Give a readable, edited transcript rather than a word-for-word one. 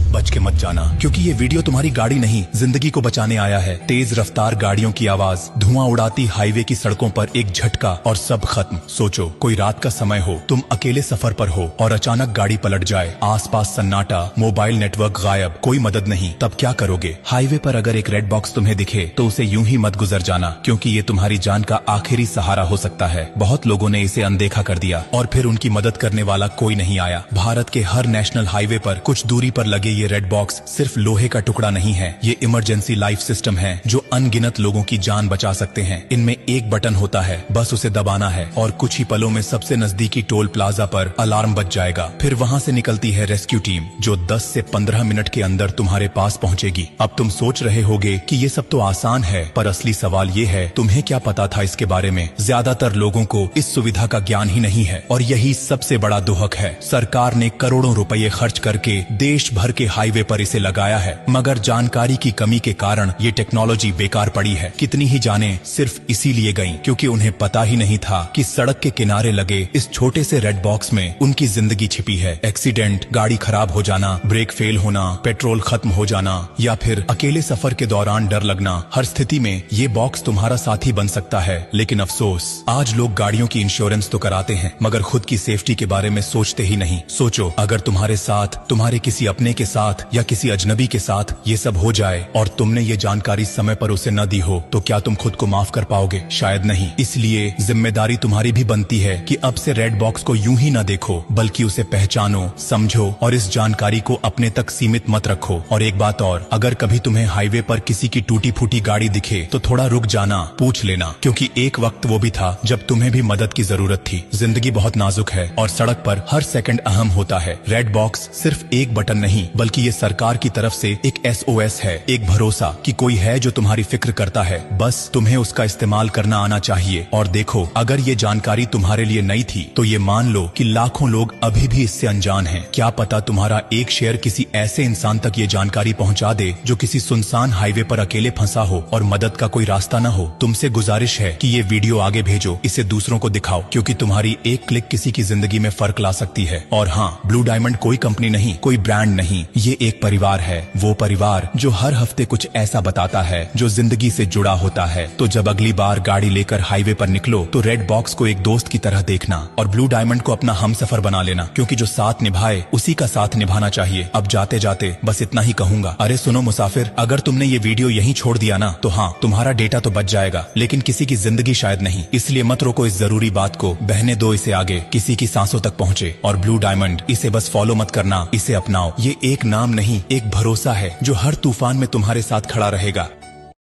बच के मत जाना, क्योंकि ये वीडियो तुम्हारी गाड़ी नहीं जिंदगी को बचाने आया है। तेज रफ्तार गाड़ियों की आवाज, धुआं उड़ाती हाईवे की सड़कों पर एक झटका और सब खत्म। सोचो कोई रात का समय हो, तुम अकेले सफर पर हो और अचानक गाड़ी पलट जाए, आसपास सन्नाटा, मोबाइल नेटवर्क गायब, कोई मदद नहीं, तब क्या करोगे? हाईवे पर अगर एक रेड बॉक्स तुम्हें दिखे तो उसे यूं ही मत गुजर जाना, क्योंकि ये तुम्हारी जान का आखिरी सहारा हो सकता है। बहुत लोगों ने इसे अनदेखा कर दिया और फिर उनकी मदद करने वाला कोई नहीं आया। भारत के हर नेशनल हाईवे पर कुछ दूरी पर लगे ये रेड बॉक्स सिर्फ लोहे का टुकड़ा नहीं है, ये इमरजेंसी लाइफ सिस्टम है जो अनगिनत लोगों की जान बचा सकते हैं। इनमें एक बटन होता है, बस उसे दबाना है और कुछ ही पलों में सबसे नजदीकी टोल प्लाजा पर अलार्म बज जाएगा। फिर वहाँ से निकलती है रेस्क्यू टीम जो 10 से 15 मिनट के अंदर तुम्हारे पास पहुँचेगी। अब तुम सोच रहे होगे कि ये सब तो आसान है, पर असली सवाल ये है, तुम्हें क्या पता था इसके बारे में? ज्यादातर लोगों को इस सुविधा का ज्ञान ही नहीं है और यही सबसे बड़ा दुहक है। सरकार ने करोड़ों रुपए खर्च करके देश भर के हाईवे पर इसे लगाया है, मगर जानकारी की कमी के कारण ये टेक्नोलॉजी बेकार पड़ी है। कितनी ही जानें सिर्फ इसीलिए गईं क्योंकि उन्हें पता ही नहीं था कि सड़क के किनारे लगे इस छोटे से रेड बॉक्स में उनकी जिंदगी छिपी है। एक्सीडेंट, गाड़ी खराब हो जाना, ब्रेक फेल होना, पेट्रोल खत्म हो जाना या फिर अकेले सफर के दौरान डर लगना, हर स्थिति में ये बॉक्स तुम्हारा साथी बन सकता है। लेकिन अफसोस, आज लोग गाड़ियों की इंश्योरेंस तो कराते हैं मगर खुद की सेफ्टी के बारे में सोचते ही नहीं। सोचो अगर तुम्हारे साथ, तुम्हारे किसी अपने के साथ या किसी अजनबी के साथ ये सब हो जाए और तुमने ये जानकारी समय पर उसे न दी हो, तो क्या तुम खुद को माफ कर पाओगे? शायद नहीं। इसलिए जिम्मेदारी तुम्हारी भी बनती है कि अब से रेड बॉक्स को यूं ही न देखो, बल्कि उसे पहचानो, समझो और इस जानकारी को अपने तक सीमित मत रखो। और एक बात और, अगर कभी तुम्हें हाईवे पर किसी की टूटी फूटी गाड़ी दिखे तो थोड़ा रुक जाना, पूछ लेना, क्योंकि एक वक्त वो भी था जब तुम्हें भी मदद की जरूरत थी। जिंदगी बहुत नाजुक है और सड़क पर हर सेकंड अहम होता है। रेड बॉक्स सिर्फ एक बटन नहीं, बल्कि ये सरकार की तरफ से एक SOS है, एक भरोसा कि कोई है जो तुम्हारी फिक्र करता है। बस तुम्हें उसका इस्तेमाल करना आना चाहिए। और देखो, अगर ये जानकारी तुम्हारे लिए नई थी तो ये मान लो कि लाखों लोग अभी भी इससे अनजान हैं। क्या पता तुम्हारा एक शेयर किसी ऐसे इंसान तक ये जानकारी पहुंचा दे जो किसी सुनसान हाईवे पर अकेले फंसा हो और मदद का कोई रास्ता न हो। तुमसे गुजारिश है कि ये वीडियो आगे भेजो, इसे दूसरों को दिखाओ, क्योंकि तुम्हारी एक क्लिक किसी की जिंदगी में फर्क ला सकती है। और हाँ, ब्लू डायमंड कोई कंपनी नहीं, कोई ब्रांड नहीं, ये एक परिवार है, वो परिवार जो हर हफ्ते कुछ ऐसा बताता है जो जिंदगी से जुड़ा होता है। तो जब अगली बार गाड़ी लेकर हाईवे पर निकलो तो रेड बॉक्स को एक दोस्त की तरह देखना और ब्लू डायमंड को अपना हमसफर बना लेना, क्योंकि जो साथ निभाए उसी का साथ निभाना चाहिए। अब जाते जाते बस इतना ही कहूंगा, अरे सुनो मुसाफिर, अगर तुमने ये वीडियो यहीं छोड़ दिया ना तो हाँ, तुम्हारा डेटा तो बच जाएगा, लेकिन किसी की जिंदगी शायद नहीं। इसलिए मत रोको इस जरूरी बात को, बहने दो इसे आगे, किसी की सांसों तक पहुँचे। और ब्लू डायमंड, इसे बस फॉलो मत करना, इसे अपनाओ। ये एक नाम नहीं, एक भरोसा है जो हर तूफान में तुम्हारे साथ खड़ा रहेगा।